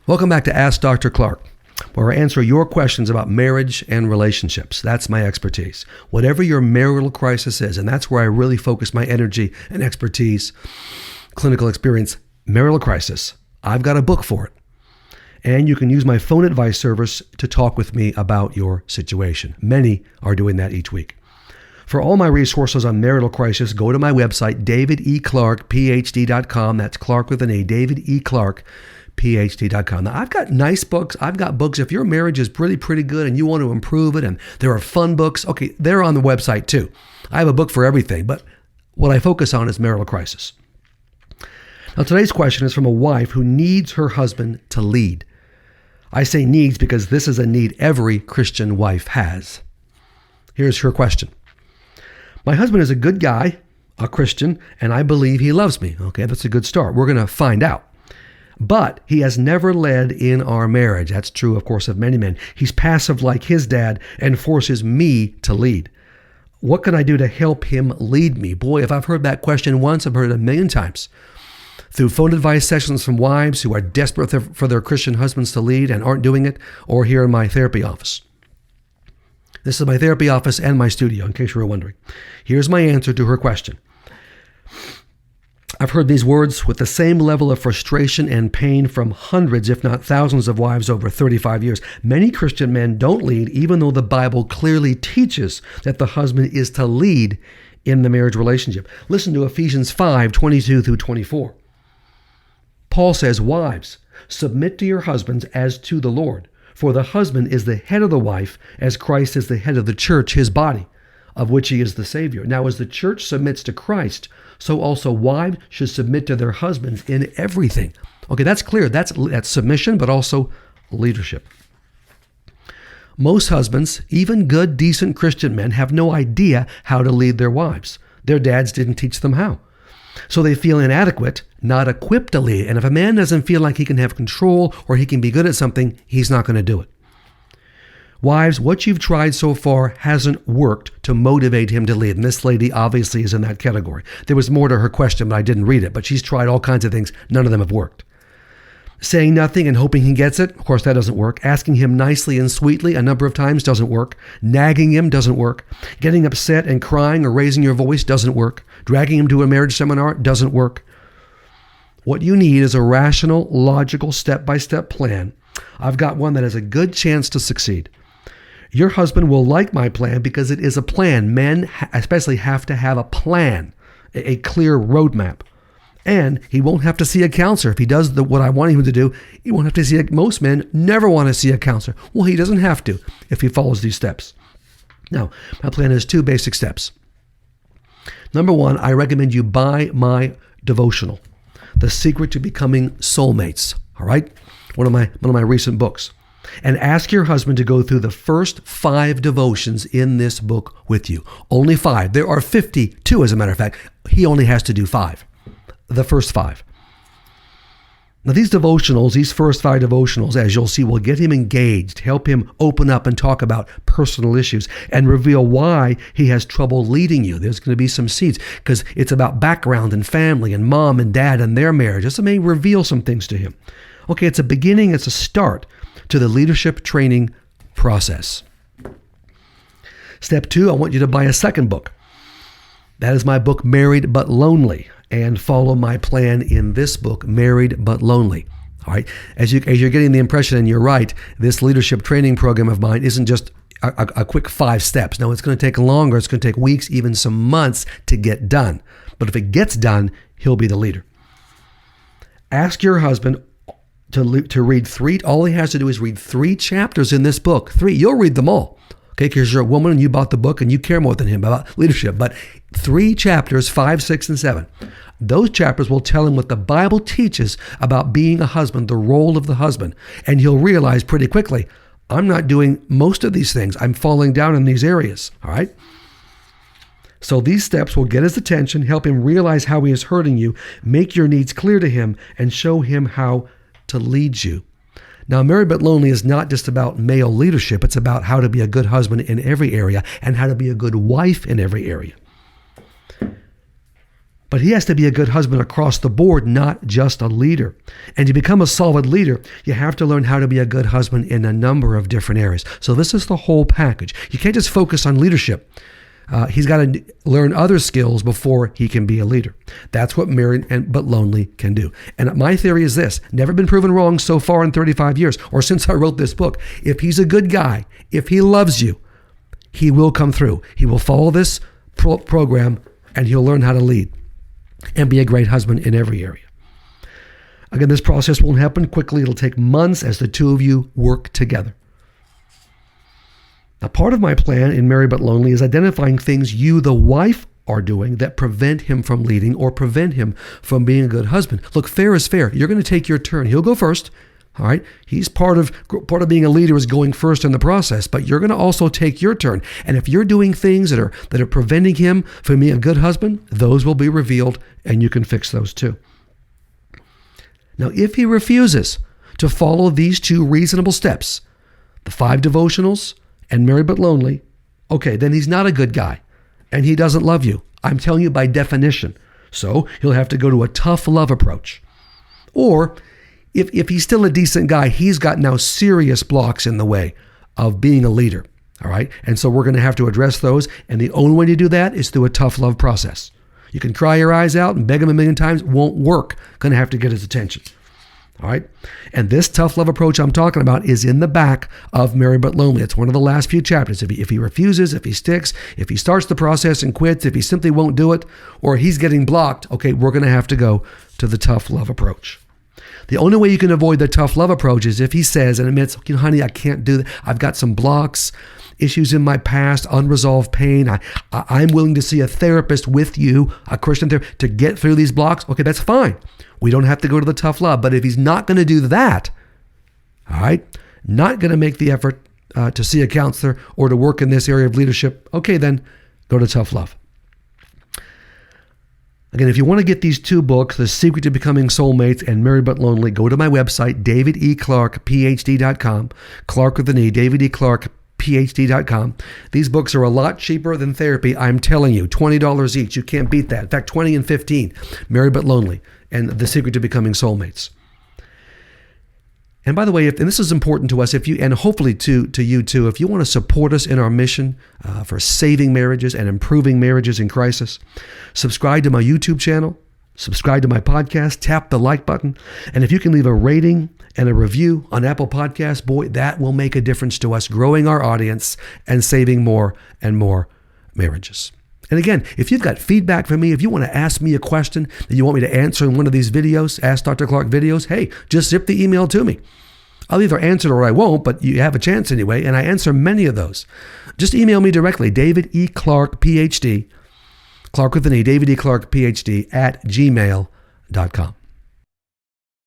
Welcome back to Ask Dr. Clarke, where I answer your questions about marriage and relationships. That's my expertise. Whatever your marital crisis is, and that's where I really focus my energy and expertise, clinical experience, marital crisis, I've got a book for it. And you can use my phone advice service to talk with me about your situation. Many are doing that each week. For all my resources on marital crisis, go to my website, davideclarkephd.com. That's Clarke with an A, davideclarkephd.com. Now, I've got nice books. I've got books. If your marriage is pretty good and you want to improve it, and there are fun books, okay, they're on the website too. I have a book for everything, but what I focus on is marital crisis. Now, today's question is from a wife who needs her husband to lead. I say needs because this is a need every Christian wife has. Here's her question. My husband is a good guy, a Christian, and I believe he loves me. Okay, that's a good start. We're going to find out. But he has never led in our marriage. That's true, of course, of many men. He's passive like his dad and forces me to lead. What can I do to help him lead me? Boy, if I've heard that question once, I've heard it a million times. Through phone advice sessions from wives who are desperate for their Christian husbands to lead and aren't doing it, or here in my therapy office. This is my therapy office and my studio, in case you were wondering. Here's my answer to her question. I've heard these words with the same level of frustration and pain from hundreds, if not thousands of wives over 35 years. Many Christian men don't lead, even though the Bible clearly teaches that the husband is to lead in the marriage relationship. Listen to Ephesians 5:22 through 24. Paul says, wives, submit to your husbands as to the Lord. For the husband is the head of the wife, as Christ is the head of the church, his body, of which he is the Savior. Now, as the church submits to Christ, so also wives should submit to their husbands in everything. Okay, that's clear. That's submission, but also leadership. Most husbands, even good, decent Christian men, have no idea how to lead their wives. Their dads didn't teach them how. So they feel inadequate, not equipped to lead. And if a man doesn't feel like he can have control or he can be good at something, he's not going to do it. Wives, what you've tried so far hasn't worked to motivate him to lead. And this lady obviously is in that category. There was more to her question, but I didn't read it. But she's tried all kinds of things. None of them have worked. Saying nothing and hoping he gets it, of course, that doesn't work. Asking him nicely and sweetly a number of times doesn't work. Nagging him doesn't work. Getting upset and crying or raising your voice doesn't work. Dragging him to a marriage seminar doesn't work. What you need is a rational, logical, step-by-step plan. I've got one that has a good chance to succeed. Your husband will like my plan because it is a plan. Men especially have to have a plan, a clear roadmap. And he won't have to see a counselor. If he does what I want him to do, he won't have to see most men never want to see a counselor. Well, he doesn't have to if he follows these steps. Now, my plan has 2 basic steps. Number 1, I recommend you buy my devotional, The Secret to Becoming Soulmates. All right? One of my recent books. And ask your husband to go through the first 5 devotions in this book with you. Only 5. There are 52, as a matter of fact. He only has to do 5. The first 5. Now these devotionals, these first 5 devotionals, as you'll see, will get him engaged, help him open up and talk about personal issues, and reveal why he has trouble leading you. There's going to be some seeds, because it's about background and family and mom and dad and their marriage. This may reveal some things to him. Okay, it's a beginning, it's a start to the leadership training process. Step 2, I want you to buy a second book. That is my book, Married But Lonely, and follow my plan in this book, Married But Lonely. All right. As you're getting the impression, and you're right, this leadership training program of mine isn't just a quick 5 steps. No, it's going to take longer. It's going to take weeks, even some months to get done. But if it gets done, he'll be the leader. Ask your husband to read 3. All he has to do is read 3 chapters in this book. 3. You'll read them all. Okay, because you're a woman and you bought the book and you care more than him about leadership. But 3 chapters, 5, 6, and 7. Those chapters will tell him what the Bible teaches about being a husband, the role of the husband. And he'll realize pretty quickly, I'm not doing most of these things. I'm falling down in these areas. All right? So these steps will get his attention, help him realize how he is hurting you, make your needs clear to him, and show him how to lead you. Now, Married But Lonely is not just about male leadership. It's about how to be a good husband in every area and how to be a good wife in every area. But he has to be a good husband across the board, not just a leader. And to become a solid leader, you have to learn how to be a good husband in a number of different areas. So this is the whole package. You can't just focus on leadership. He's got to learn other skills before he can be a leader. That's what married but lonely can do. And my theory is this, never been proven wrong so far in 35 years or since I wrote this book. If he's a good guy, if he loves you, he will come through. He will follow this program and he'll learn how to lead and be a great husband in every area. Again, this process won't happen quickly. It'll take months as the two of you work together. Now, part of my plan in Married But Lonely is identifying things you, the wife, are doing that prevent him from leading or prevent him from being a good husband. Look, fair is fair. You're going to take your turn. He'll go first. All right. He's part of being a leader is going first in the process, but you're going to also take your turn. And if you're doing things that are preventing him from being a good husband, those will be revealed and you can fix those too. Now, if he refuses to follow these two reasonable steps, the 5 devotionals and Married But Lonely, okay, then he's not a good guy and he doesn't love you. I'm telling you by definition. So he'll have to go to a tough love approach. Or if he's still a decent guy, he's got now serious blocks in the way of being a leader. All right. And so we're going to have to address those. And the only way to do that is through a tough love process. You can cry your eyes out and beg him a million times. Won't work. Going to have to get his attention. All right. And this tough love approach I'm talking about is in the back of Married But Lonely. It's one of the last few chapters. If he refuses, if he sticks, if he starts the process and quits, if he simply won't do it, or he's getting blocked, okay, we're going to have to go to the tough love approach. The only way you can avoid the tough love approach is if he says and admits, honey, I can't do that. I've got some blocks, issues in my past, unresolved pain. I'm willing to see a therapist with you, a Christian therapist, to get through these blocks. Okay, that's fine. We don't have to go to the tough love. But if he's not going to do that, all right, not going to make the effort to see a counselor or to work in this area of leadership, okay, then go to tough love. Again, if you want to get these 2 books, The Secret to Becoming Soulmates and Married But Lonely, go to my website, davideclarkephd.com, Clarke with an E, davideclarkephd.com. These books are a lot cheaper than therapy. I'm telling you, $20 each. You can't beat that. In fact, 20 and 15, Married But Lonely and The Secret to Becoming Soulmates. And by the way, and this is important to us, and hopefully to you too, if you want to support us in our mission for saving marriages and improving marriages in crisis, subscribe to my YouTube channel, subscribe to my podcast, tap the like button, and if you can leave a rating and a review on Apple Podcasts, boy, that will make a difference to us growing our audience and saving more and more marriages. And again, if you've got feedback from me, if you want to ask me a question that you want me to answer in one of these videos, Ask Dr. Clarke videos, hey, just zip the email to me. I'll either answer it or I won't, but you have a chance anyway, and I answer many of those. Just email me directly, David E. Clarke, PhD, Clarke with an E, David E. Clarke, PhD, @gmail.com.